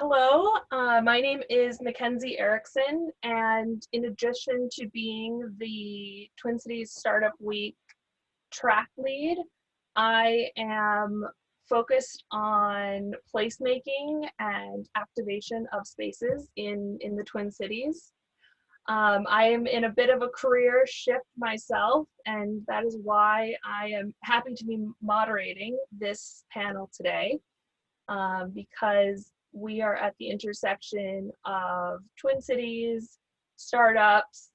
Hello, my name is McKenzie Erickson, and in addition to being the Twin Cities Startup Week track lead, I am focused on placemaking and activation of spaces in the Twin Cities. I am in a bit of a career shift myself, and that is why I am happy to be moderating this panel today, because we are at the intersection of Twin Cities, startups,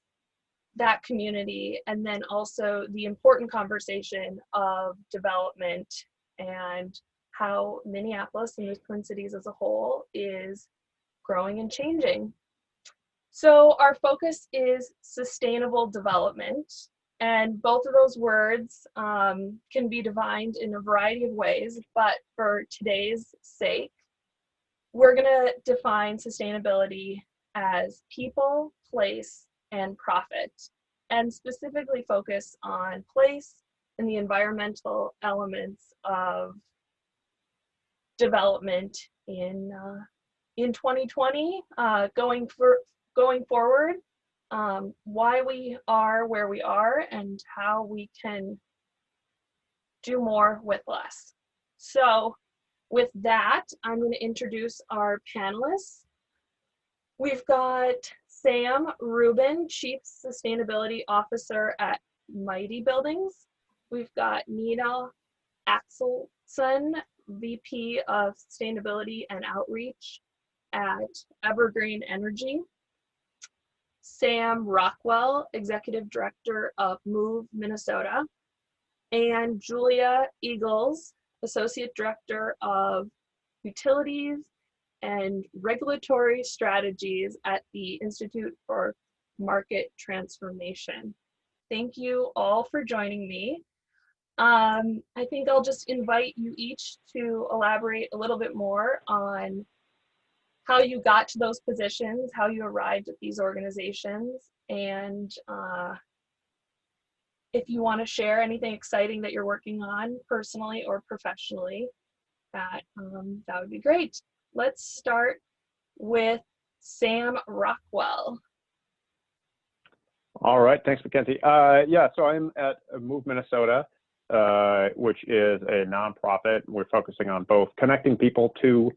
that community, and then also the important conversation of development and how Minneapolis and the Twin Cities as a whole is growing and changing. So our focus is sustainable development, and both of those words can be defined in a variety of ways, but for today's sake, we're going to define sustainability as people, place, and profit, and specifically focus on place and the environmental elements of development in 2020, going forward, why we are where we are and how we can do more with less. So with that, I'm going to introduce our panelists. We've got Sam Ruben, Chief Sustainability Officer at Mighty Buildings. We've got Nina Axelson, VP of Sustainability and Outreach at Evergreen Energy. Sam Rockwell, Executive Director of Move Minnesota. And Julia Eagles, Associate Director of Utilities and Regulatory Strategies at the Institute for Market Transformation. Thank you all for joining me. I think I'll just invite you each to elaborate a little bit more on how you got to those positions, how you arrived at these organizations, and if you want to share anything exciting that you're working on personally or professionally, that would be great. Let's start with Sam Rockwell. All right, thanks, McKenzie. Yeah, so I'm at Move Minnesota, which is a nonprofit. We're focusing on both connecting people to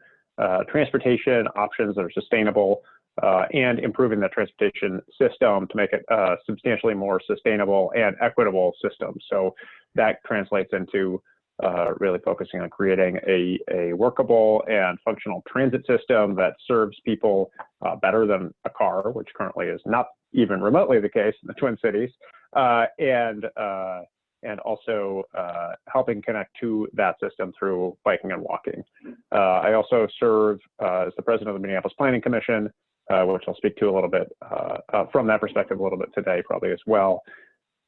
transportation options that are sustainable and improving the transportation system to make it a substantially more sustainable and equitable system. So that translates into really focusing on creating a workable and functional transit system that serves people better than a car, which currently is not even remotely the case in the Twin Cities, and also helping connect to that system through biking and walking. I also serve as the president of the Minneapolis Planning Commission, which I'll speak to a little bit from that perspective a little bit today probably as well.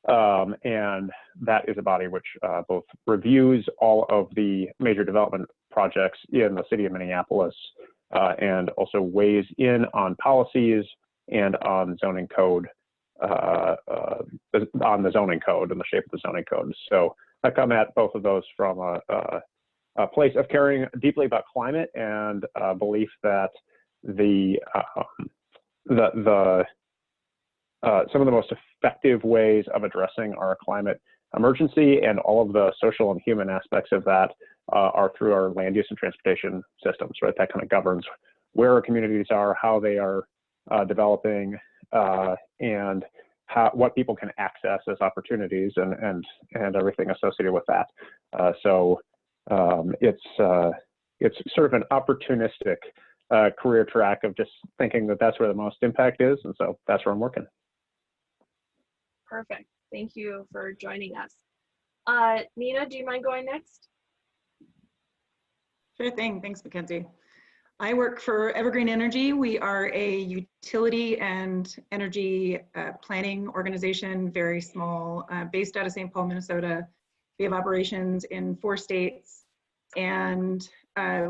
And that is a body which both reviews all of the major development projects in the city of Minneapolis and also weighs in on policies and on zoning code, on the zoning code and the shape of the zoning code. So I come at both of those from a place of caring deeply about climate and belief that some of the most effective ways of addressing our climate emergency and all of the social and human aspects of that are through our land use and transportation systems, right? That kind of governs where our communities are, how they are developing, and what people can access as opportunities and everything associated with that. So it's sort of an opportunistic career track of just thinking that that's where the most impact is, and so that's where I'm working. Perfect. Thank you for joining us. Nina, do you mind going next? Sure thing. Thanks, McKenzie. I work for Evergreen Energy. We are a utility and energy planning organization, very small, based out of St. Paul, Minnesota. We have operations in 4 states, and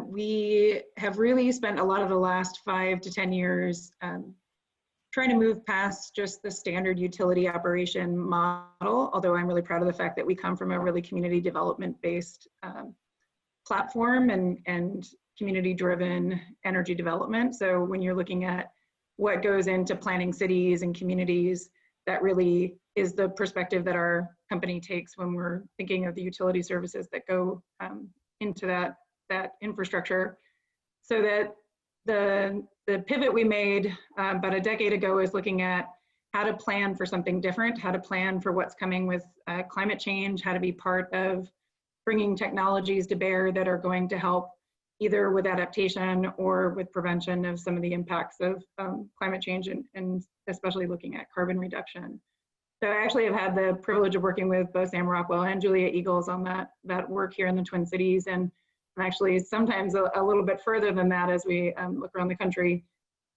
we have really spent a lot of the last 5 to 10 years trying to move past just the standard utility operation model, although I'm really proud of the fact that we come from a really community development based platform and community-driven energy development. So when you're looking at what goes into planning cities and communities, that really is the perspective that our company takes when we're thinking of the utility services that go into that infrastructure. So that the pivot we made about a decade ago is looking at how to plan for something different, how to plan for what's coming with climate change, how to be part of bringing technologies to bear that are going to help either with adaptation or with prevention of some of the impacts of climate change, and especially looking at carbon reduction. So I actually have had the privilege of working with both Sam Rockwell and Julia Eagles on that work here in the Twin Cities, and actually sometimes a little bit further than that as we look around the country.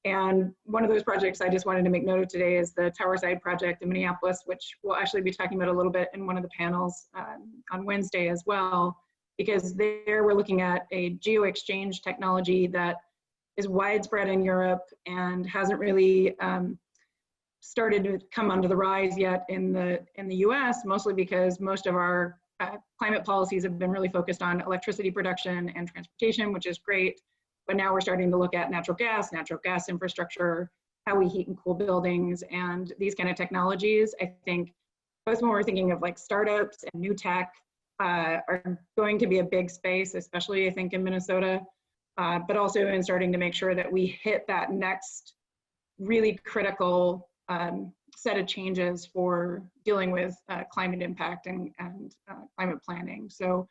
And one of those projects I just wanted to make note of today is the Towerside project in Minneapolis, which we'll actually be talking about a little bit in one of the panels on Wednesday as well, because there we're looking at a geo-exchange technology that is widespread in Europe and hasn't really started to come onto the rise yet in the US, mostly because most of our climate policies have been really focused on electricity production and transportation, which is great. But now we're starting to look at natural gas infrastructure, how we heat and cool buildings, and these kind of technologies. I think both when we're thinking of like startups and new tech are going to be a big space, especially I think in Minnesota, but also in starting to make sure that we hit that next really critical set of changes for dealing with climate impact and climate planning. So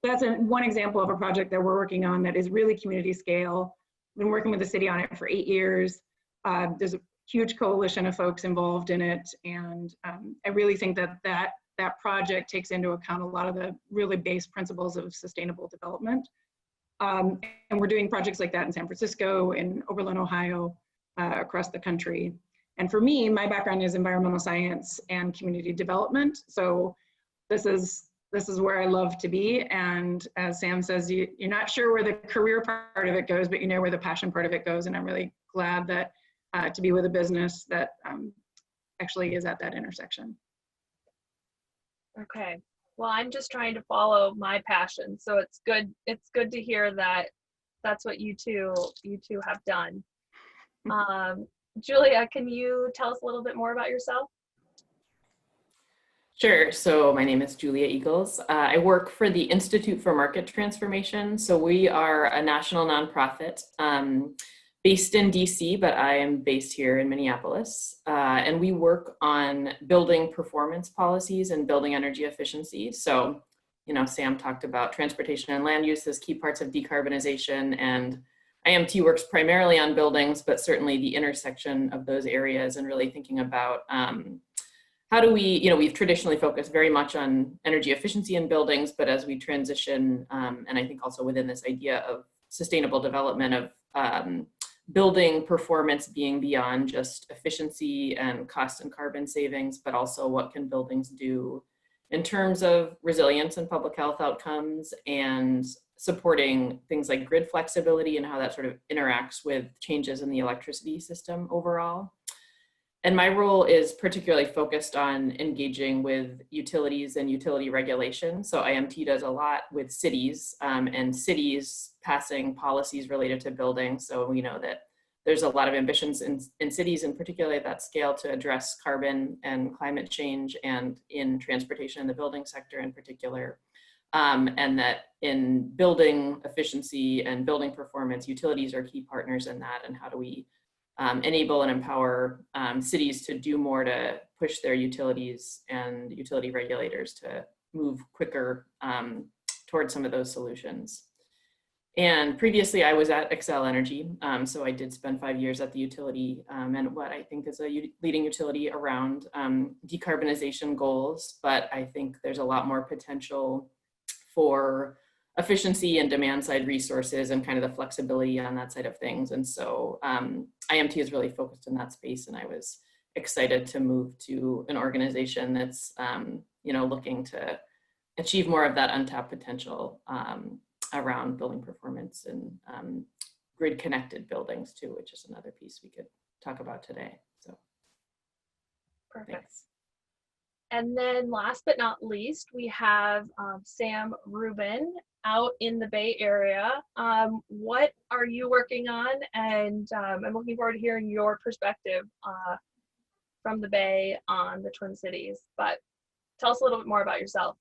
that's one example of a project that we're working on that is really community scale. Been working with the city on it for 8 years. There's a huge coalition of folks involved in it, and I really think that project takes into account a lot of the really base principles of sustainable development. And we're doing projects like that in San Francisco, in Oberlin, Ohio, across the country. And for me, my background is environmental science and community development. So this is where I love to be. And as Sam says, you're not sure where the career part of it goes, but you know where the passion part of it goes. And I'm really glad that to be with a business that actually is at that intersection. Okay. Well, I'm just trying to follow my passion. So it's good to hear that that's what you two have done. Julia, can you tell us a little bit more about yourself? Sure. So my name is Julia Eagles. I work for the Institute for Market Transformation. So we are a national nonprofit based in DC, but I am based here in Minneapolis. And we work on building performance policies and building energy efficiency. So, Sam talked about transportation and land use as key parts of decarbonization, and IMT works primarily on buildings, but certainly the intersection of those areas, and really thinking about how do we, we've traditionally focused very much on energy efficiency in buildings, but as we transition, and I think also within this idea of sustainable development of building performance being beyond just efficiency and cost and carbon savings, but also what can buildings do in terms of resilience and public health outcomes, and supporting things like grid flexibility and how that sort of interacts with changes in the electricity system overall. And my role is particularly focused on engaging with utilities and utility regulation. So IMT does a lot with cities and cities passing policies related to buildings. So we know that there's a lot of ambitions in cities, in particular at that scale, to address carbon and climate change, and in transportation and the building sector in particular. And that in building efficiency and building performance, utilities are key partners in that. And how do we enable and empower cities to do more to push their utilities and utility regulators to move quicker towards some of those solutions. And previously I was at Xcel Energy, so I did spend 5 years at the utility and what I think is a leading utility around decarbonization goals, but I think there's a lot more potential for efficiency and demand side resources and kind of the flexibility on that side of things. And so IMT is really focused in that space, and I was excited to move to an organization that's looking to achieve more of that untapped potential around building performance and grid connected buildings too, which is another piece we could talk about today. So perfect. Thanks. And then last but not least, we have Sam Ruben. out in the Bay Area. What are you working on? And I'm looking forward to hearing your perspective from the Bay on the Twin Cities. But tell us a little bit more about yourself.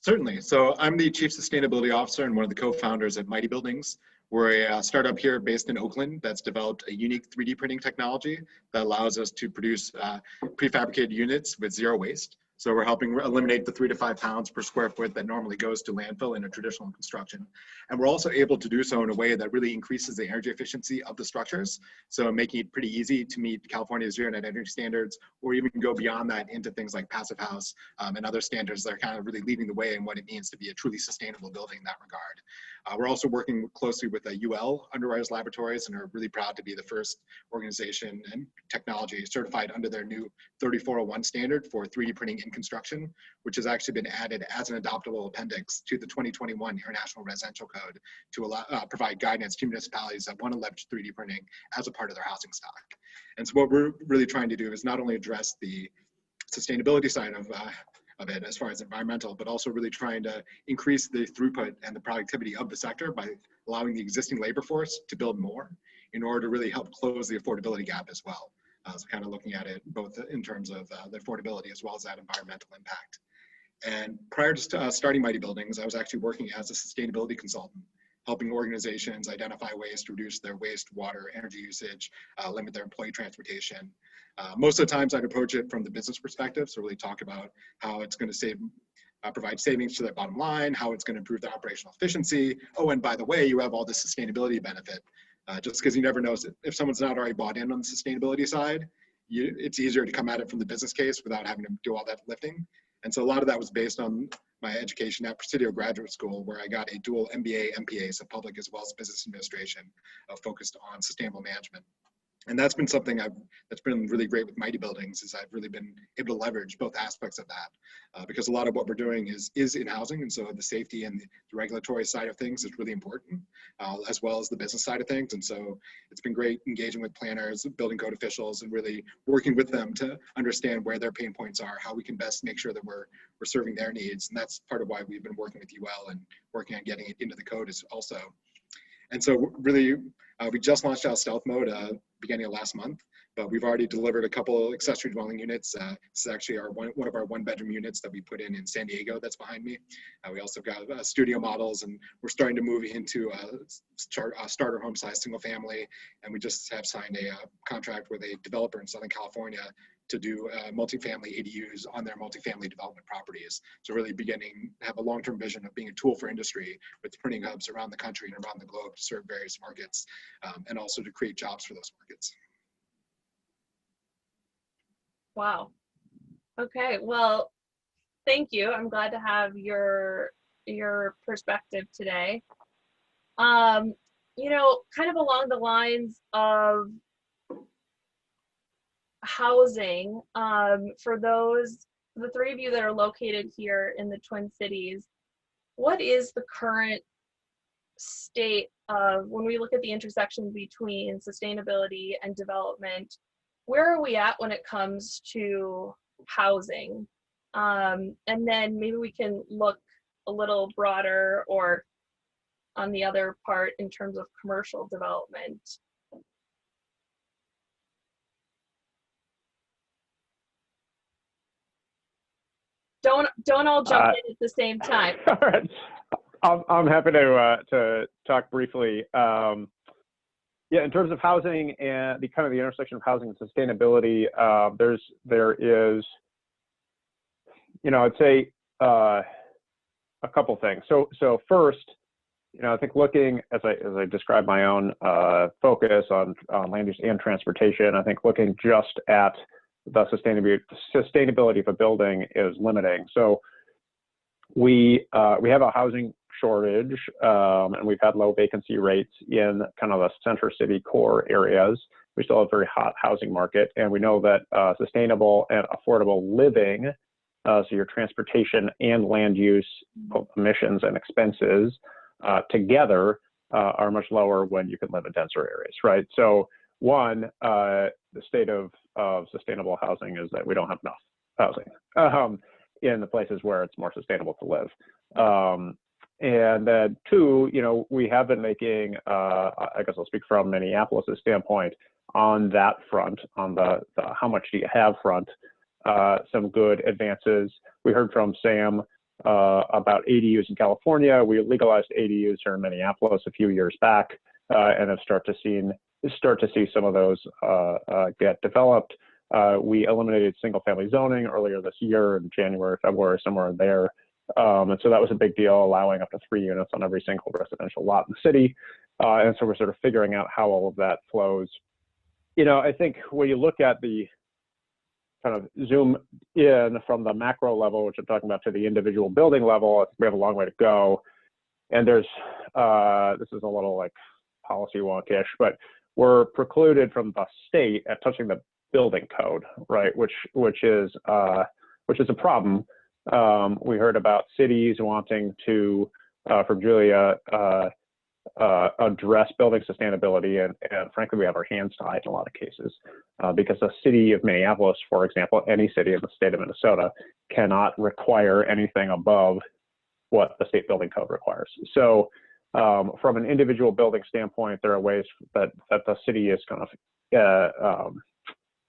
Certainly. So I'm the Chief Sustainability Officer and one of the co-founders at Mighty Buildings. We're a startup here based in Oakland that's developed a unique 3D printing technology that allows us to produce prefabricated units with zero waste. So we're helping eliminate the 3 to 5 pounds per square foot that normally goes to landfill in a traditional construction. And we're also able to do so in a way that really increases the energy efficiency of the structures. So making it pretty easy to meet California's zero net energy standards, or even go beyond that into things like passive house and other standards that are kind of really leading the way in what it means to be a truly sustainable building in that regard. We're also working closely with UL Underwriters Laboratories, and are really proud to be the first organization and technology certified under their new 3401 standard for 3D printing in construction, which has actually been added as an adoptable appendix to the 2021 International Residential Code to allow, provide guidance to municipalities that want to leverage 3D printing as a part of their housing stock. And so what we're really trying to do is not only address the sustainability side of it as far as environmental, but also really trying to increase the throughput and the productivity of the sector by allowing the existing labor force to build more in order to really help close the affordability gap as well. So kind of looking at it both in terms of the affordability as well as that environmental impact. And prior to starting Mighty Buildings, I was actually working as a sustainability consultant, helping organizations identify ways to reduce their waste, water, energy usage, limit their employee transportation. Most of the times I'd approach it from the business perspective, so really talk about how it's going to provide savings to their bottom line, how it's going to improve their operational efficiency. Oh, and by the way, you have all this sustainability benefit. Just because you never know if someone's not already bought in on the sustainability side, it's easier to come at it from the business case without having to do all that lifting. And so a lot of that was based on my education at Presidio Graduate School, where I got a dual MBA, MPA, so public as well as business administration, focused on sustainable management. And that's been something that's been really great with Mighty Buildings, is I've really been able to leverage both aspects of that, because a lot of what we're doing is in housing, and so the safety and the regulatory side of things is really important, as well as the business side of things. And so it's been great engaging with planners, building code officials, and really working with them to understand where their pain points are, how we can best make sure that we're serving their needs. And that's part of why we've been working with UL and working on getting it into the code is also. And so really, we just launched out stealth mode beginning of last month, but we've already delivered a couple accessory dwelling units. This is actually one of our 1-bedroom units that we put in San Diego that's behind me. We also got studio models, and we're starting to move into starter home size single family. And we just have signed a contract with a developer in Southern California to do multifamily ADUs on their multifamily development properties. So really have a long-term vision of being a tool for industry with printing hubs around the country and around the globe to serve various markets, and also to create jobs for those markets. Wow. Okay, well, thank you. I'm glad to have your perspective today. You know, kind of along the lines of housing, for the 3 of you that are located here in the Twin Cities, what is the current state of, when we look at the intersection between sustainability and development, where are we at when it comes to housing? And then maybe we can look a little broader, or on the other part in terms of commercial development. Don't all jump in at the same time. All right. I'm happy to talk briefly. Yeah, in terms of housing and the intersection of housing and sustainability, there is, I'd say a couple things. So first, I think looking, as I described my own focus on land use and transportation, I think looking just at the sustainability of a building is limiting. So we have a housing shortage, and we've had low vacancy rates in kind of the center city core areas. We still have a very hot housing market, and we know that sustainable and affordable living, so your transportation and land use emissions and expenses together are much lower when you can live in denser areas, right? So one, the state of sustainable housing is that we don't have enough housing in the places where it's more sustainable to live. And then two, we have been making, I guess I'll speak from Minneapolis' standpoint on that front, on the how much do you have front, some good advances. We heard from Sam about ADUs in California. We legalized ADUs here in Minneapolis a few years back, and have start to see some of those get developed. We eliminated single-family zoning earlier this year in January, February, somewhere in there. And so that was a big deal, allowing up to 3 units on every single residential lot in the city. And so we're sort of figuring out how all of that flows. I think when you look at the kind of zoom in from the macro level, which I'm talking about, to the individual building level, we have a long way to go. And there's, this is a little like policy wonkish, but we're precluded from the state at touching the building code, right? Which is a problem. We heard about cities wanting to, from Julia, address building sustainability, and frankly, we have our hands tied in a lot of cases because the city of Minneapolis, for example, any city in the state of Minnesota, cannot require anything above what the state building code requires. So from an individual building standpoint, there are ways that the city is kind of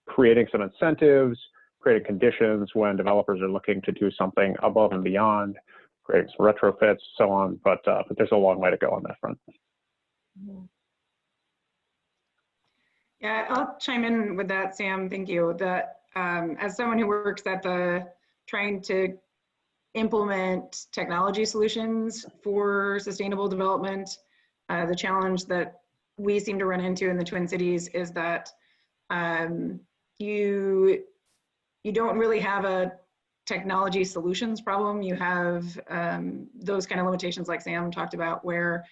creating some incentives, creating conditions when developers are looking to do something above and beyond, creating some retrofits, so on. But there's a long way to go on that front. Yeah, I'll chime in with that, Sam. Thank you. That as someone who works at trying to implement technology solutions for sustainable development, the challenge that we seem to run into in the Twin Cities is that you don't really have a technology solutions problem. You have those kind of limitations like Sam talked about, where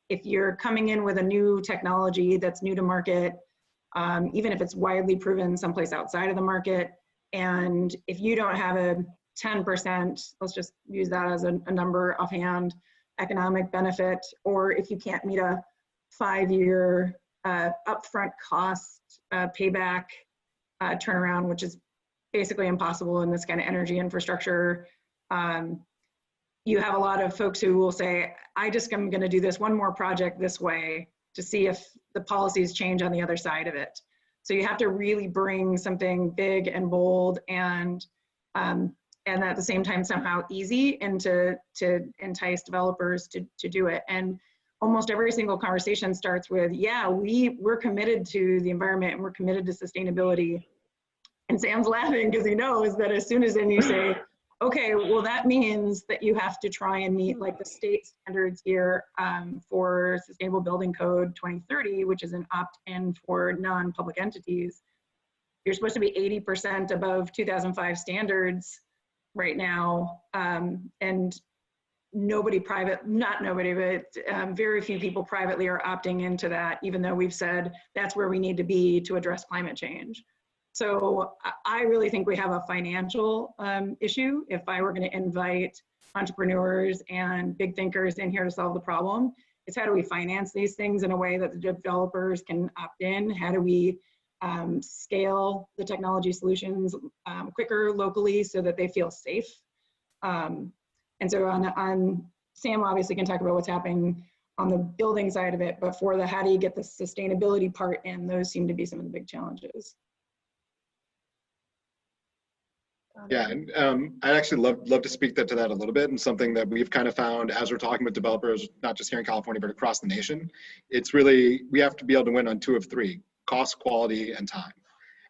if you're coming in with a new technology that's new to market, even if it's widely proven someplace outside of the market, and if you don't have a 10%, let's just use that as a number offhand, economic benefit, or if you can't meet a 5-year upfront cost payback turnaround, which is basically impossible in this kind of energy infrastructure. You have a lot of folks who will say, I just am going to do this one more project this way to see if the policies change on the other side of it. So you have to really bring something big and bold and at the same time somehow easy, and to entice developers to do it. And almost every single conversation starts with, yeah, we're committed to the environment and we're committed to sustainability. And Sam's laughing because he knows that as soon as then you say, okay, well, that means that you have to try and meet like the state standards here for Sustainable Building Code 2030, which is an opt-in for non-public entities. You're supposed to be 80% above 2005 standards right now. And nobody private, not nobody, but very few people privately are opting into that, even though we've said that's where we need to be to address climate change. So I really think we have a financial issue. If I were going to invite entrepreneurs and big thinkers in here to solve the problem, it's how do we finance these things in a way that the developers can opt in? How do we scale the technology solutions quicker locally so that they feel safe? And so on Sam obviously can talk about what's happening on the building side of it, but for the how do you get the sustainability part in, those seem to be some of the big challenges. Yeah, and I'd actually love to speak to that a little bit, and something that we've kind of found as we're talking with developers, not just here in California, but across the nation. It's really, we have to be able to win on 2 of 3, cost, quality, and time.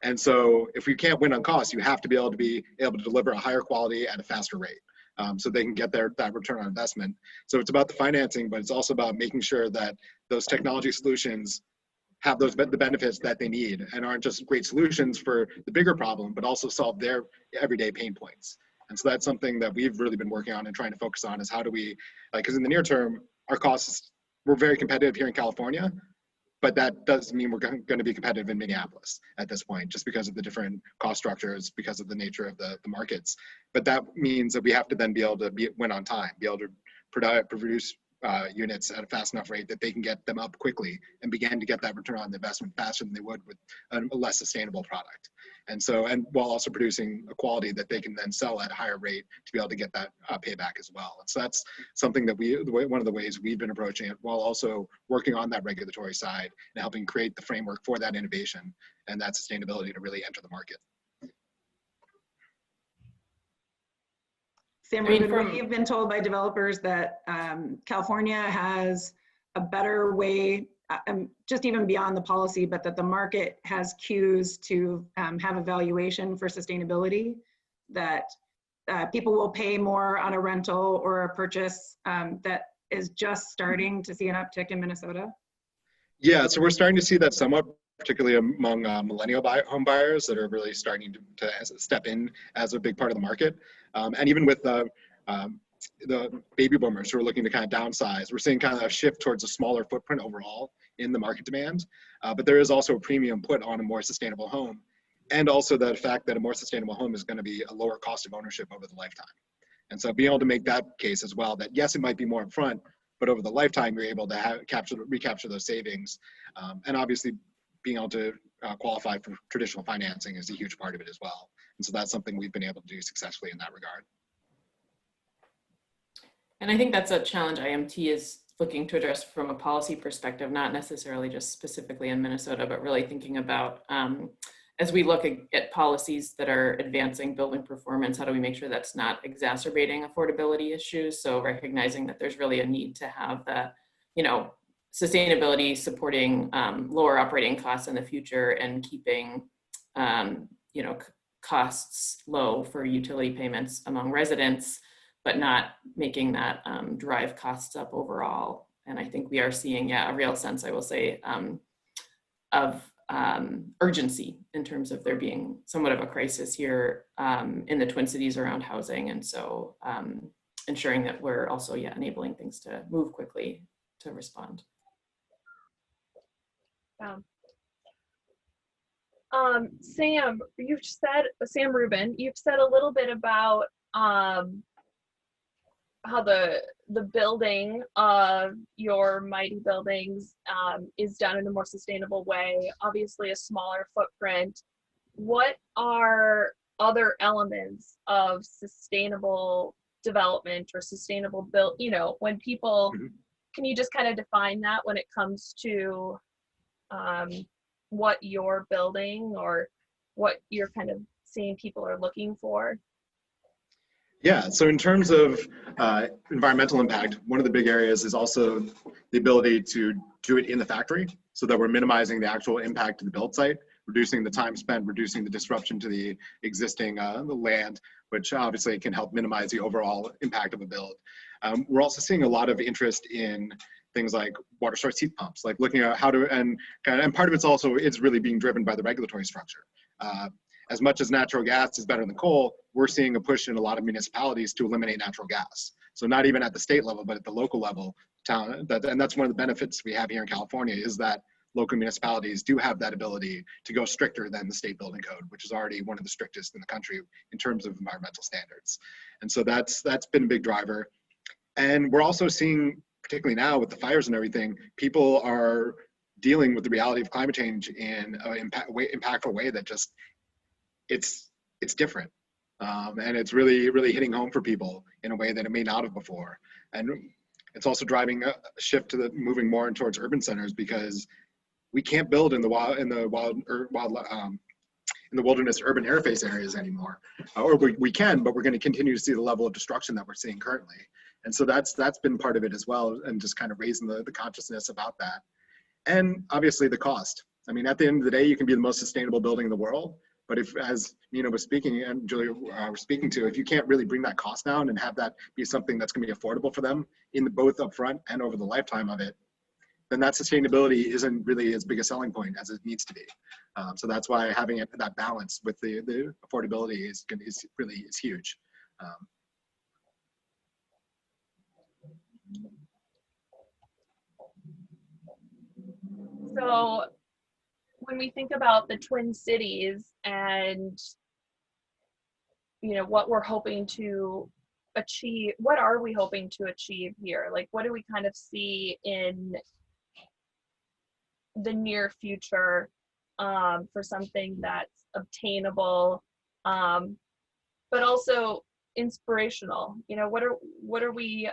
And so if we can't win on cost, you have to be able to deliver a higher quality at a faster rate. So they can get that return on investment. So it's about the financing, but it's also about making sure that those technology solutions have the benefits that they need and aren't just great solutions for the bigger problem, but also solve their everyday pain points. And so that's something that we've really been working on and trying to focus on, is how do we, because in the near term, our costs, we're very competitive here in California, but that doesn't mean we're going to be competitive in Minneapolis at this point, just because of the different cost structures, because of the nature of the markets. But that means that we have to then be able to win on time, be able to produce units at a fast enough rate that they can get them up quickly and begin to get that return on the investment faster than they would with a less sustainable product. And so, and while also producing a quality that they can then sell at a higher rate to be able to get that payback as well. And so that's something that one of the ways we've been approaching it, while also working on that regulatory side and helping create the framework for that innovation and that sustainability to really enter the market. Sam, Ruben, we've been told by developers that California has a better way, just even beyond the policy, but that the market has cues to have evaluation for sustainability, that people will pay more on a rental or a purchase that is just starting to see an uptick in Minnesota? Yeah, so we're starting to see that somewhat, particularly among millennial home buyers that are really starting to step in as a big part of the market. And even with the baby boomers who are looking to kind of downsize, we're seeing kind of a shift towards a smaller footprint overall in the market demand. But there is also a premium put on a more sustainable home. And also the fact that a more sustainable home is going to be a lower cost of ownership over the lifetime. And so being able to make that case as well, that yes, it might be more upfront, but over the lifetime, you're able to recapture those savings. And obviously being able to qualify for traditional financing is a huge part of it as well. And so that's something we've been able to do successfully in that regard. And I think that's a challenge IMT is looking to address from a policy perspective, not necessarily just specifically in Minnesota, but really thinking about as we look at policies that are advancing building performance, how do we make sure that's not exacerbating affordability issues? So recognizing that there's really a need to have the, sustainability supporting lower operating costs in the future and keeping, costs low for utility payments among residents, but not making that drive costs up overall. And I think we are seeing, a real sense, I will say, of urgency in terms of there being somewhat of a crisis here in the Twin Cities around housing. And so ensuring that we're also enabling things to move quickly to respond. Sam Ruben, you've said a little bit about how the building of your mighty buildings is done in a more sustainable way, obviously a smaller footprint. What are other elements of sustainable development or sustainable build, when people, can you just kind of define that when it comes to what you're building or what you're kind of seeing people are looking for? Yeah, so in terms of environmental impact, one of the big areas is also the ability to do it in the factory so that we're minimizing the actual impact to the build site, reducing the time spent, reducing the disruption to the existing the land, which obviously can help minimize the overall impact of a build. We're also seeing a lot of interest in things like water source heat pumps, like looking at how to, and part of it's really being driven by the regulatory structure. As much as natural gas is better than coal, we're seeing a push in a lot of municipalities to eliminate natural gas. So not even at the state level, but at the local level, and that's one of the benefits we have here in California is that local municipalities do have that ability to go stricter than the state building code, which is already one of the strictest in the country in terms of environmental standards. And so that's been a big driver. And we're also seeing, particularly now with the fires and everything, people are dealing with the reality of climate change in an impactful way that just, it's different. And it's really, really hitting home for people in a way that it may not have before. And it's also driving a shift to moving more towards urban centers because we can't build in the wilderness urban interface areas anymore. Or we can, but we're going to continue to see the level of destruction that we're seeing currently. And so that's been part of it as well, and just kind of raising the consciousness about that. And obviously the cost. I mean, at the end of the day, you can be the most sustainable building in the world, but if, as Nina was speaking and Julia were speaking to, if you can't really bring that cost down and have that be something that's going to be affordable for them in both upfront and over the lifetime of it, then that sustainability isn't really as big a selling point as it needs to be. So that's why having that balance with the affordability is huge. So when we think about the Twin Cities and what we're hoping to achieve, what are we hoping to achieve here? Like, what do we kind of see in the near future for something that's obtainable, but also inspirational? You know, what are we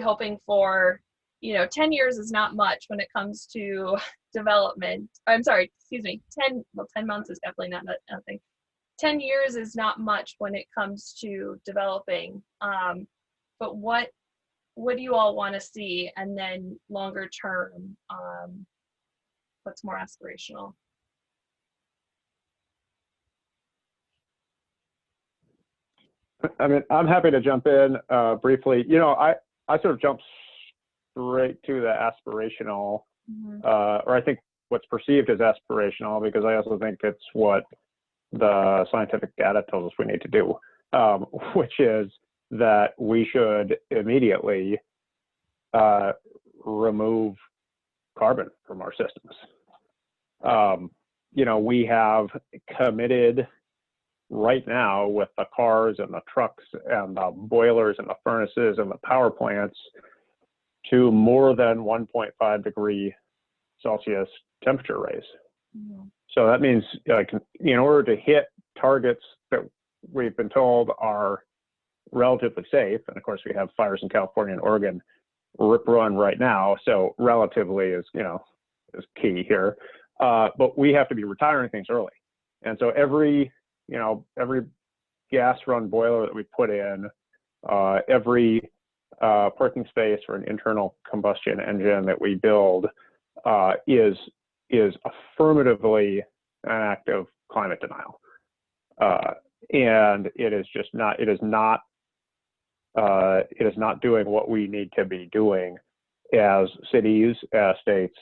hoping for? You know, 10 years is not much when it comes to development. I'm sorry, excuse me, 10 months is definitely not nothing. 10 years is not much when it comes to developing. But what do you all want to see? And then longer term, what's more aspirational? I mean, I'm happy to jump in briefly. You know, I sort of jumped straight to the aspirational, or I think what's perceived as aspirational, because I also think it's what the scientific data tells us we need to do, which is that we should immediately remove carbon from our systems. You know, we have committed right now with the cars and the trucks and the boilers and the furnaces and the power plants to more than 1.5 degree Celsius temperature raise. So that means, like, in order to hit targets that we've been told are relatively safe, and of course we have fires in California and Oregon rip run right now, so relatively is, you know, is key here. But we have to be retiring things early, and so every gas run boiler that we put in, every parking space for an internal combustion engine that we build is affirmatively an act of climate denial, and it is not doing what we need to be doing as cities, as states,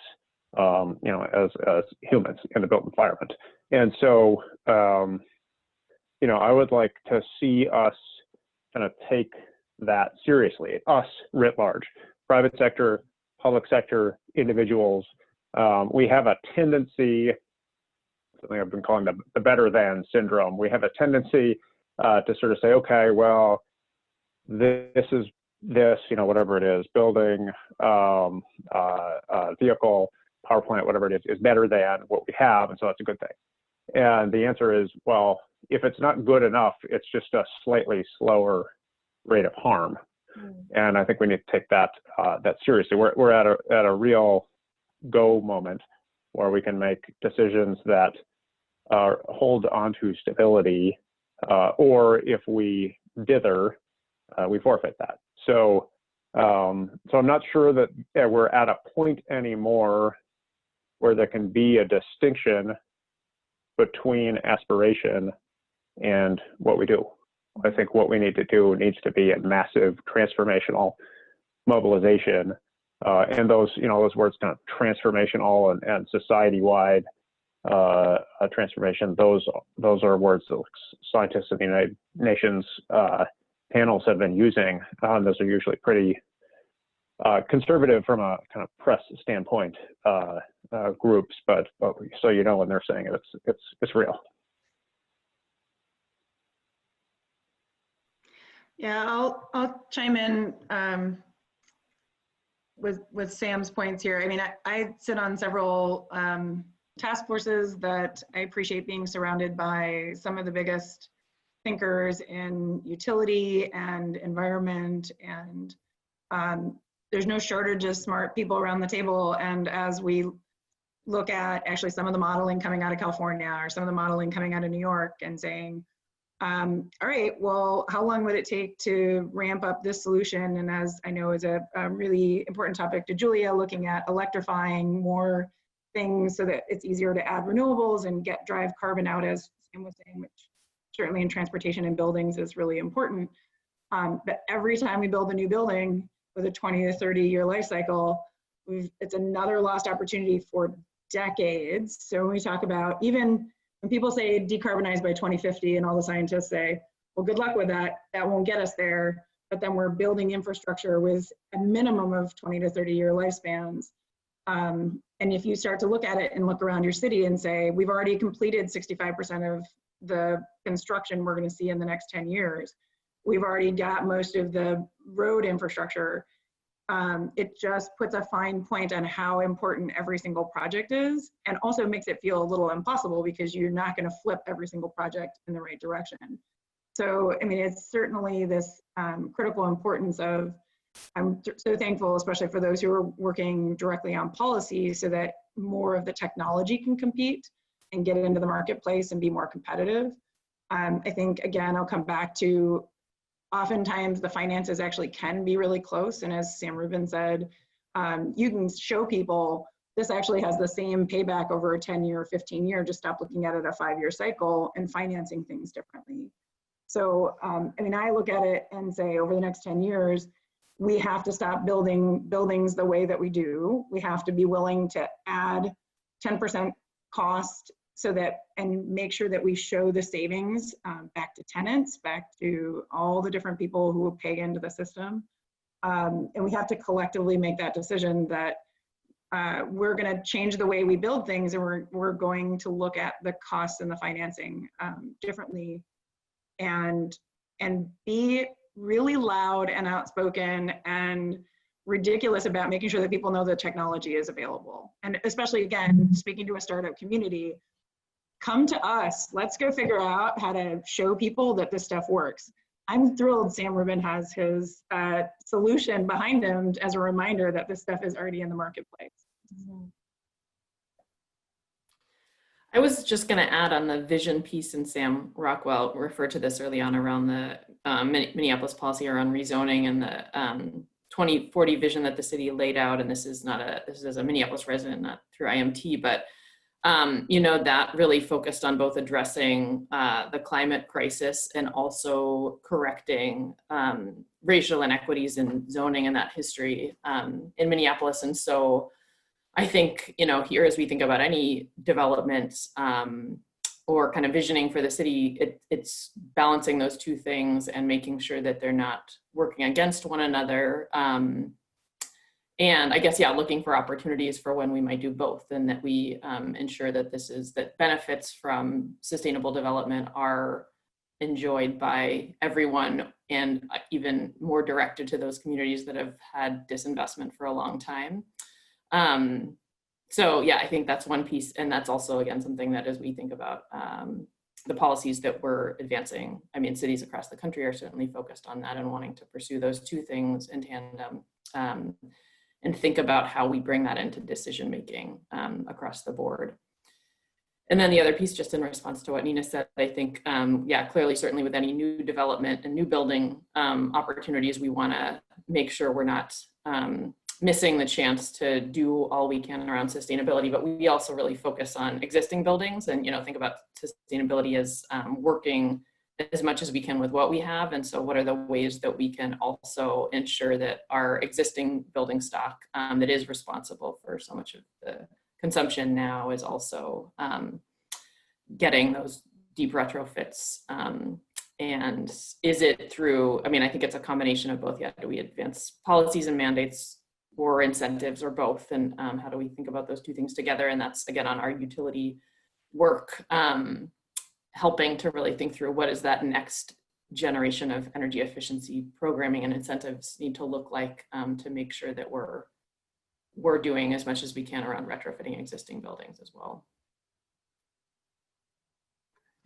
you know, as humans in the built environment. And so, you know, I would like to see us kind of take that seriously, us writ large, private sector, public sector, individuals. We have a tendency, something I've been calling the better than syndrome. We have a tendency to sort of say, okay, well, this is this, you know, whatever it is, building, vehicle, power plant, whatever it is better than what we have, and so that's a good thing. And the answer is, well, if it's not good enough, it's just a slightly slower rate of harm. And I think we need to take that seriously. We're at a real go moment where we can make decisions that hold onto stability, or if we dither, we forfeit that. So I'm not sure that we're at a point anymore where there can be a distinction between aspiration and what we do. I think what we need to do needs to be a massive transformational mobilization, and those words, kind of transformational and society-wide transformation. Those are words that scientists in the United Nations panels have been using. Those are usually pretty conservative from a kind of press standpoint groups, but so you know when they're saying it, it's real. Yeah, I'll chime in with Sam's points here. I mean, I sit on several task forces that I appreciate being surrounded by some of the biggest thinkers in utility and environment, and there's no shortage of smart people around the table. And as we look at actually some of the modeling coming out of California or some of the modeling coming out of New York and saying, all right, well, how long would it take to ramp up this solution? And as I know is a really important topic to Julia, looking at electrifying more things so that it's easier to add renewables and drive carbon out, as Sam was saying, which certainly in transportation and buildings is really important. But every time we build a new building with a 20 to 30 year life cycle, it's another lost opportunity for decades. So when we talk about, even when people say decarbonize by 2050 and all the scientists say, well, good luck with that, that won't get us there. But then we're building infrastructure with a minimum of 20 to 30 year lifespans. And if you start to look at it and look around your city and say, we've already completed 65% of the construction we're going to see in the next 10 years. we've already got most of the road infrastructure. It just puts a fine point on how important every single project is, and also makes it feel a little impossible because you're not going to flip every single project in the right direction. So, I mean, it's certainly this critical importance of, I'm so thankful, especially for those who are working directly on policy, so that more of the technology can compete and get into the marketplace and be more competitive. I think, again, I'll come back to, oftentimes the finances actually can be really close. And as Sam Ruben said, you can show people this actually has the same payback over a 10-year, 15-year, just stop looking at it a 5-year cycle and financing things differently. So, I mean, I look at it and say over the next 10 years, we have to stop building buildings the way that we do. We have to be willing to add 10% cost so that, and make sure that we show the savings back to tenants, back to all the different people who will pay into the system. And we have to collectively make that decision that we're going to change the way we build things, and we're going to look at the costs and the financing differently, and be really loud and outspoken and ridiculous about making sure that people know the technology is available. And especially, again, speaking to a startup community, come to us. Let's go figure out how to show people that this stuff works. I'm thrilled Sam Ruben has his solution behind him as a reminder that this stuff is already in the marketplace. I was just going to add on the vision piece, and Sam Rockwell referred to this early on around the Minneapolis policy around rezoning and the 2040 vision that the city laid out. And this is a Minneapolis resident, not through IMT, but you know, that really focused on both addressing the climate crisis and also correcting racial inequities in zoning and that history in Minneapolis. And so I think, you know, here as we think about any development or kind of visioning for the city, it's balancing those two things and making sure that they're not working against one another. And I guess, yeah, looking for opportunities for when we might do both, and that we ensure that that benefits from sustainable development are enjoyed by everyone, and even more directed to those communities that have had disinvestment for a long time. So yeah, I think that's one piece. And that's also, again, something that as we think about the policies that we're advancing, I mean, cities across the country are certainly focused on that and wanting to pursue those two things in tandem. And think about how we bring that into decision-making across the board. And then the other piece, just in response to what Nina said, I think, yeah, clearly, certainly with any new development and new building opportunities, we wanna make sure we're not missing the chance to do all we can around sustainability, but we also really focus on existing buildings and, you know, think about sustainability as working as much as we can with what we have. And so what are the ways that we can also ensure that our existing building stock that is responsible for so much of the consumption now is also getting those deep retrofits. And is it through, I mean, I think it's a combination of both. Yeah, do we advance policies and mandates or incentives or both? And how do we think about those two things together? And that's, again, on our utility work, helping to really think through what is that next generation of energy efficiency programming and incentives need to look like to make sure that we're doing as much as we can around retrofitting existing buildings as well.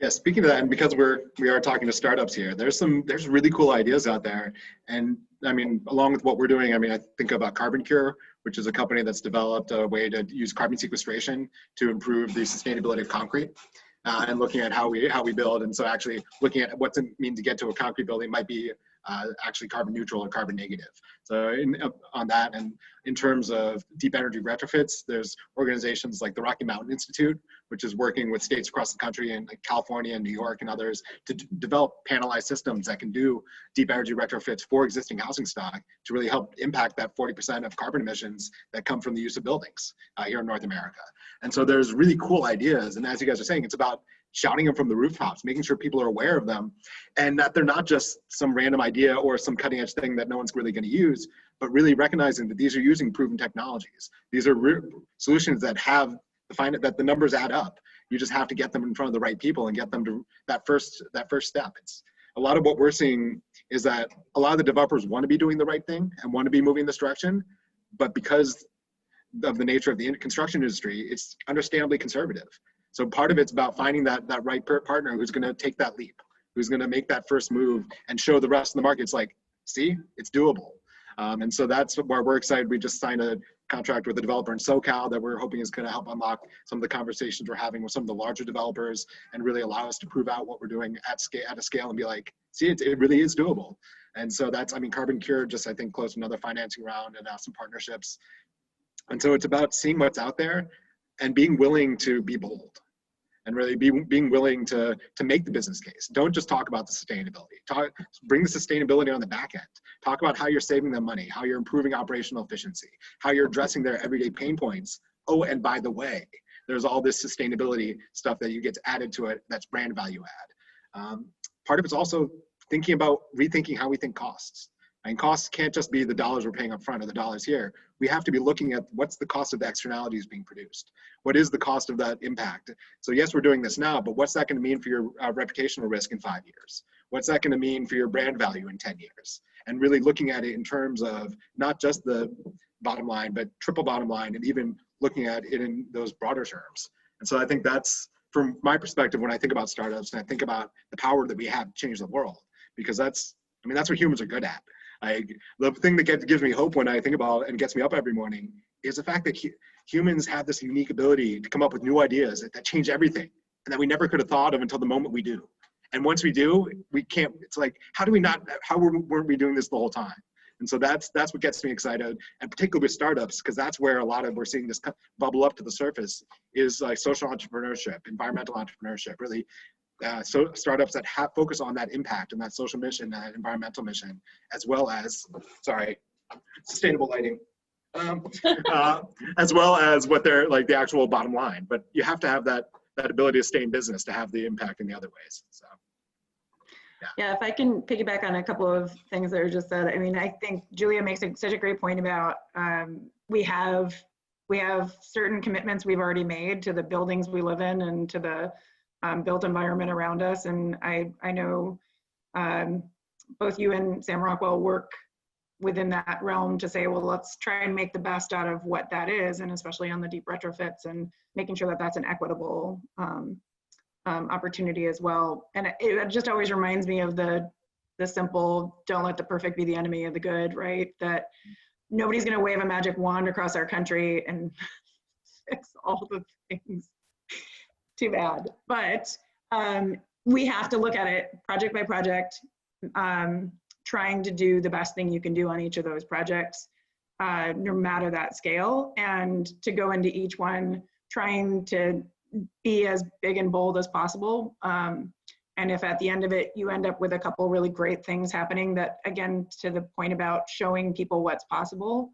Yeah, speaking of that, and because we are talking to startups here, there's really cool ideas out there. And I mean, along with what we're doing, I mean, I think about Carbon Cure, which is a company that's developed a way to use carbon sequestration to improve the sustainability of concrete. And looking at how we build, and so actually looking at what's it mean to get to a concrete building might be actually carbon neutral or carbon negative. So on that, and in terms of deep energy retrofits, there's organizations like the Rocky Mountain Institute, which is working with states across the country and like California and New York and others to develop panelized systems that can do deep energy retrofits for existing housing stock to really help impact that 40% of carbon emissions that come from the use of buildings here in North America. And so there's really cool ideas. And as you guys are saying, it's about shouting them from the rooftops, making sure people are aware of them, and that they're not just some random idea or some cutting edge thing that no one's really going to use, but really recognizing that these are using proven technologies. These are solutions that have that the numbers add up. You just have to get them in front of the right people and get them to that first step. It's a lot of what we're seeing is that a lot of the developers want to be doing the right thing and want to be moving this direction, but because of the nature of the construction industry, it's understandably conservative. So part of it's about finding that right partner who's going to take that leap, who's going to make that first move and show the rest of the market, it's like, see, it's doable. And so that's where we're excited. We just signed a contract with a developer in SoCal that we're hoping is going to help unlock some of the conversations we're having with some of the larger developers and really allow us to prove out what we're doing at a scale and be like, see, it really is doable. And so that's, I mean, Carbon Cure just, I think, closed another financing round and some partnerships. And so it's about seeing what's out there and being willing to be bold and really being willing to make the business case. Don't just talk about the sustainability. Bring the sustainability on the back end. Talk about how you're saving them money, how you're improving operational efficiency, how you're addressing their everyday pain points. Oh, and by the way, there's all this sustainability stuff that you get added to it that's brand value add. Part of it's also thinking about rethinking how we think costs. And costs can't just be the dollars we're paying up front or the dollars here. We have to be looking at what's the cost of the externalities being produced. What is the cost of that impact? So yes, we're doing this now, but what's that going to mean for your reputational risk in 5 years? What's that going to mean for your brand value in 10 years? And really looking at it in terms of not just the bottom line, but triple bottom line, and even looking at it in those broader terms. And so I think that's, from my perspective, when I think about startups and I think about the power that we have to change the world, because that's what humans are good at. The thing that gives me hope when I think about and gets me up every morning is the fact that humans have this unique ability to come up with new ideas that change everything and that we never could have thought of until the moment we do. And once we do, we can't, it's like, weren't we doing this the whole time? And so that's what gets me excited, and particularly with startups, because that's where we're seeing this bubble up to the surface, is like social entrepreneurship, environmental entrepreneurship, really. So startups that focus on that impact and that social mission, that environmental mission, as well as, sustainable lighting, as well as what they're like the actual bottom line. But you have to have that ability to stay in business to have the impact in the other ways. So, yeah, if I can piggyback on a couple of things that were just said. I mean, I think Julia makes such a great point about we have certain commitments we've already made to the buildings we live in and to the built environment around us. And I know both you and Sam Rockwell work within that realm to say, well, let's try and make the best out of what that is, and especially on the deep retrofits and making sure that that's an equitable opportunity as well. And it just always reminds me of the simple, don't let the perfect be the enemy of the good, right? That nobody's gonna wave a magic wand across our country and fix all the things. Too bad. But we have to look at it project by project, trying to do the best thing you can do on each of those projects, no matter that scale, and to go into each one trying to be as big and bold as possible. And if at the end of it, you end up with a couple really great things happening that, again, to the point about showing people what's possible,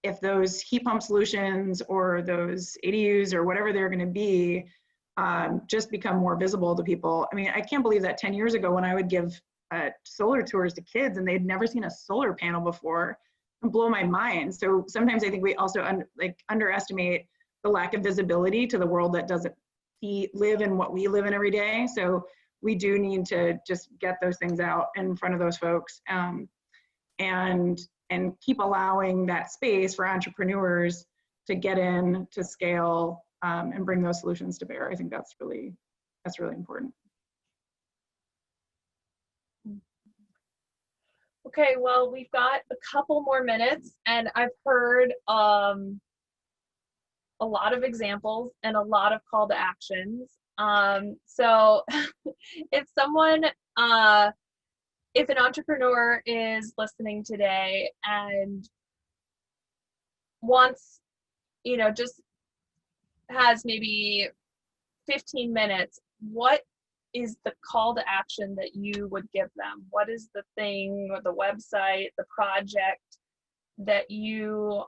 if those heat pump solutions or those ADUs or whatever they're going to be just become more visible to people. I mean, I can't believe that 10 years ago when I would give solar tours to kids and they'd never seen a solar panel before, it blow my mind. So sometimes I think we also underestimate the lack of visibility to the world that doesn't live in what we live in every day. So we do need to just get those things out in front of those folks. And keep allowing that space for entrepreneurs to get in, to scale, and bring those solutions to bear. I think that's really important. Okay, well, we've got a couple more minutes, and I've heard a lot of examples and a lot of call to actions. So if an entrepreneur is listening today and wants, just has maybe 15 minutes, what is the call to action that you would give them? What is the thing, or the website, the project that you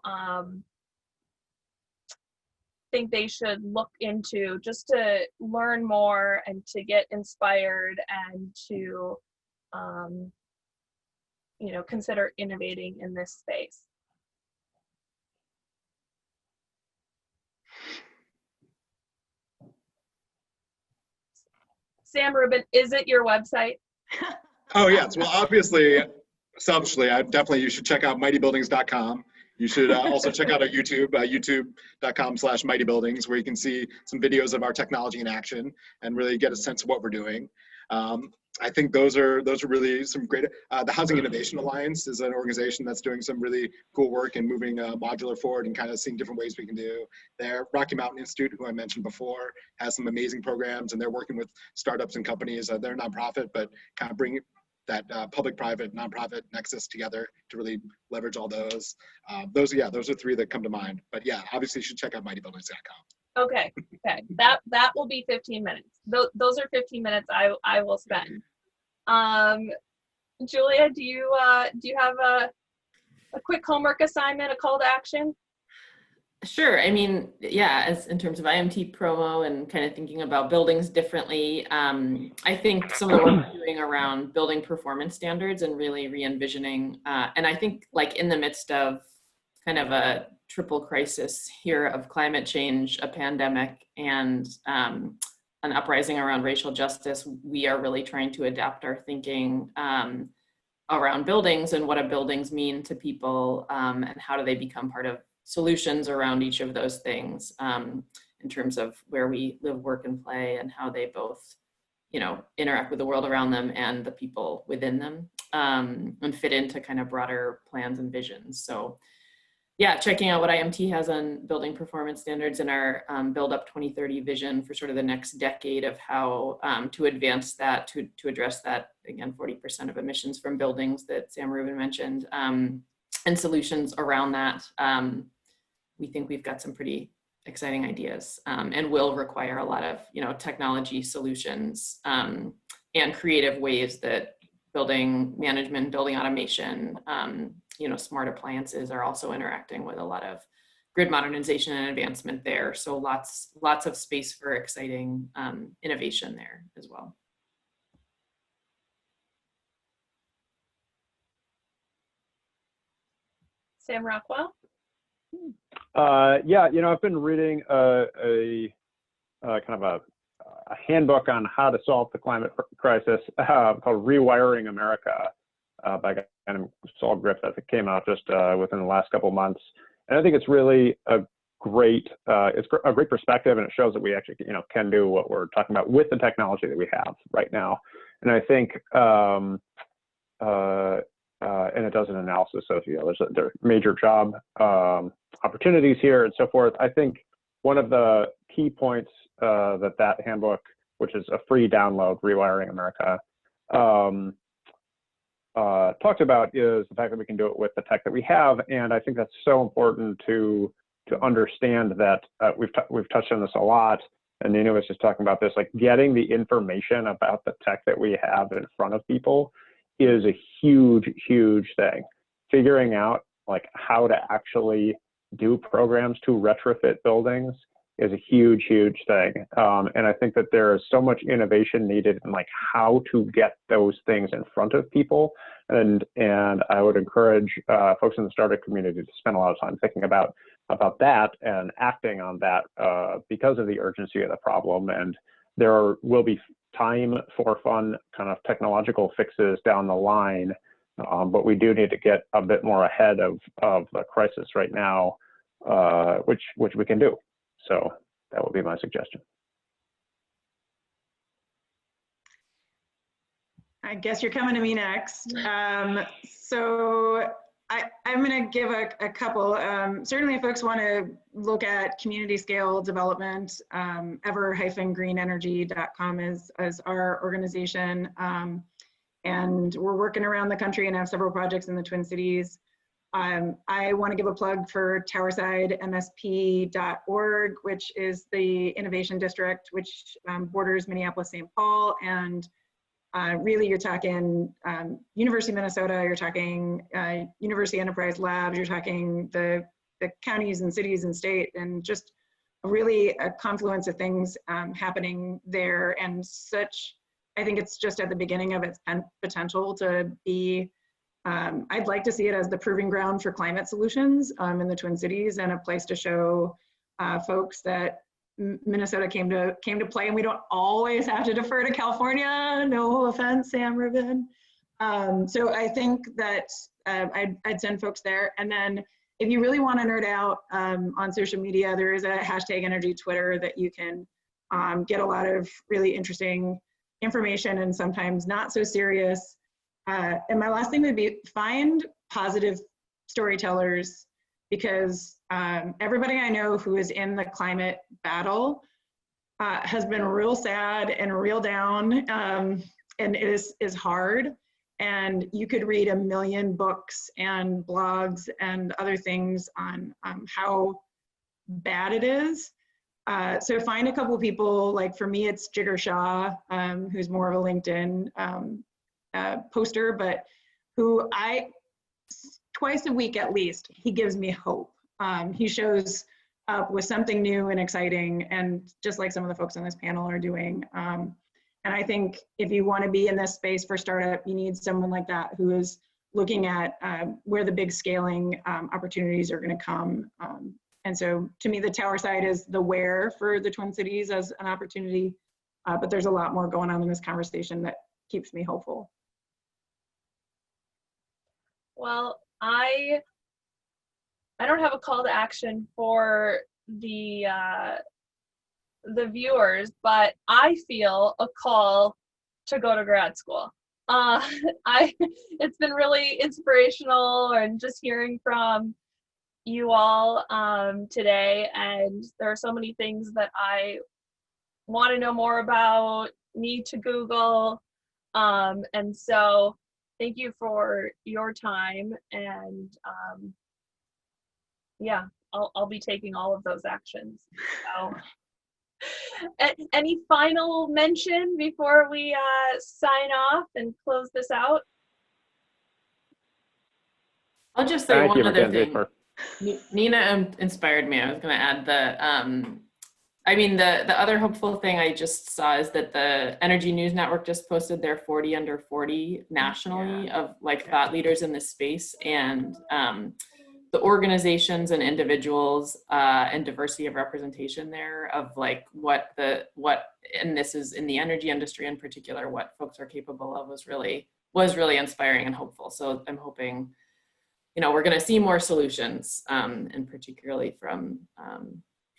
think they should look into just to learn more and to get inspired and to consider innovating in this space? Sam Ruben, is it your website? Oh yes, well obviously, selfishly, you should check out mightybuildings.com. You should also check out our YouTube, youtube.com/mightybuildings, where you can see some videos of our technology in action and really get a sense of what we're doing. I think those are really some great. The Housing Innovation Alliance is an organization that's doing some really cool work and moving modular forward and kind of seeing different ways we can do there. Rocky Mountain Institute, who I mentioned before, has some amazing programs, and they're working with startups and companies. They're a nonprofit, but kind of bring that public-private, nonprofit nexus together to really leverage all those. Those are three that come to mind. But yeah, obviously you should check out mightybuildings.com. Okay. That will be 15 minutes. Those are 15 minutes I will spend. Julia, do you have a quick homework assignment, a call to action? Sure. I mean, yeah, as in terms of IMT promo and kind of thinking about buildings differently, I think some of the work we're doing around building performance standards and really re-envisioning, and I think like in the midst of kind of a triple crisis here of climate change, a pandemic, and an uprising around racial justice, we are really trying to adapt our thinking around buildings and what do buildings mean to people, and how do they become part of solutions around each of those things, in terms of where we live, work, and play, and how they both, interact with the world around them and the people within them, and fit into kind of broader plans and visions. So yeah, checking out what IMT has on building performance standards and our Build Up 2030 vision for sort of the next decade of how to advance that, to address that, again, 40% of emissions from buildings that Sam Ruben mentioned, and solutions around that. We think we've got some pretty exciting ideas, and will require a lot of technology solutions, and creative ways that building management, building automation, smart appliances are also interacting with a lot of grid modernization and advancement there. So lots of space for exciting innovation there as well. Sam Rockwell? Yeah, I've been reading a kind of a handbook on how to solve the climate crisis called Rewiring America by a guy named Saul Griffith. It came out just within the last couple of months, and I think it's really a great perspective, and it shows that we actually can do what we're talking about with the technology that we have right now. And I think and it does an analysis of there's major job opportunities here and so forth. I think one of the key points that handbook, which is a free download, Rewiring America, talked about is the fact that we can do it with the tech that we have. And I think that's so important to understand that we've touched on this a lot. And Nina was just talking about this, like getting the information about the tech that we have in front of people is a huge, huge thing. Figuring out like how to actually do programs to retrofit buildings is a huge, huge thing. And I think that there is so much innovation needed in like how to get those things in front of people. And I would encourage folks in the startup community to spend a lot of time thinking about that and acting on that because of the urgency of the problem. And there will be time for fun kind of technological fixes down the line, but we do need to get a bit more ahead of the crisis right now, which we can do. So that would be my suggestion. I guess you're coming to me next. So I'm going to give a couple. Certainly, if folks want to look at community scale development, ever-greenenergy.com is our organization. And we're working around the country and have several projects in the Twin Cities. I want to give a plug for towersidemsp.org, which is the innovation district, which borders Minneapolis, St. Paul. And really, you're talking University of Minnesota, you're talking University Enterprise Labs, you're talking the counties and cities and state, and just really a confluence of things happening there. And I think it's just at the beginning of its potential to be, I'd like to see it as the proving ground for climate solutions in the Twin Cities, and a place to show folks that Minnesota came to play, and we don't always have to defer to California. No offense, Sam, Ruben. So I think that I'd send folks there. And then if you really want to nerd out on social media, there is a #energy Twitter that you can get a lot of really interesting information and sometimes not so serious. And my last thing would be find positive storytellers, because everybody I know who is in the climate battle has been real sad and real down, and it is hard. And you could read a million books and blogs and other things on how bad it is. So find a couple of people, like for me, it's Jigger Shaw, who's more of a LinkedIn poster, but who twice a week at least, he gives me hope. He shows up with something new and exciting, and just like some of the folks on this panel are doing. And I think if you want to be in this space for startup, you need someone like that who is looking at where the big scaling opportunities are going to come. And so to me, the tower side is the where for the Twin Cities as an opportunity, but there's a lot more going on in this conversation that keeps me hopeful. Well, I don't have a call to action for the viewers, but I feel a call to go to grad school. It's been really inspirational, and just hearing from you all today, and there are so many things that I want to know more about, need to Google, and so thank you for your time, and yeah, I'll be taking all of those actions. So. Any final mention before we sign off and close this out? I'll just say one other thing. For... Nina inspired me. I was going to add the other hopeful thing I just saw is that the Energy News Network just posted their 40 under 40 nationally of like thought leaders in this space, and the organizations and individuals and diversity of representation there of like what and this is in the energy industry in particular, what folks are capable of was really inspiring and hopeful. So I'm hoping, we're going to see more solutions, and particularly from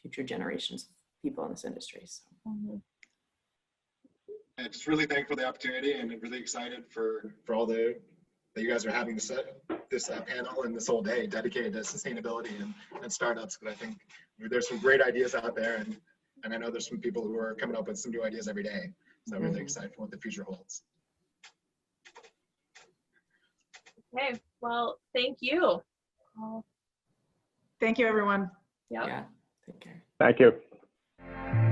future generations of people in this industry. So. I'm just really thankful for the opportunity, and really excited for all that you guys are having this panel and this whole day dedicated to sustainability and startups. But I think there's some great ideas out there, and I know there's some people who are coming up with some new ideas every day. So I'm really excited for what the future holds. Okay, well, thank you. Thank you, everyone. Yep. Yeah, take care. Thank you.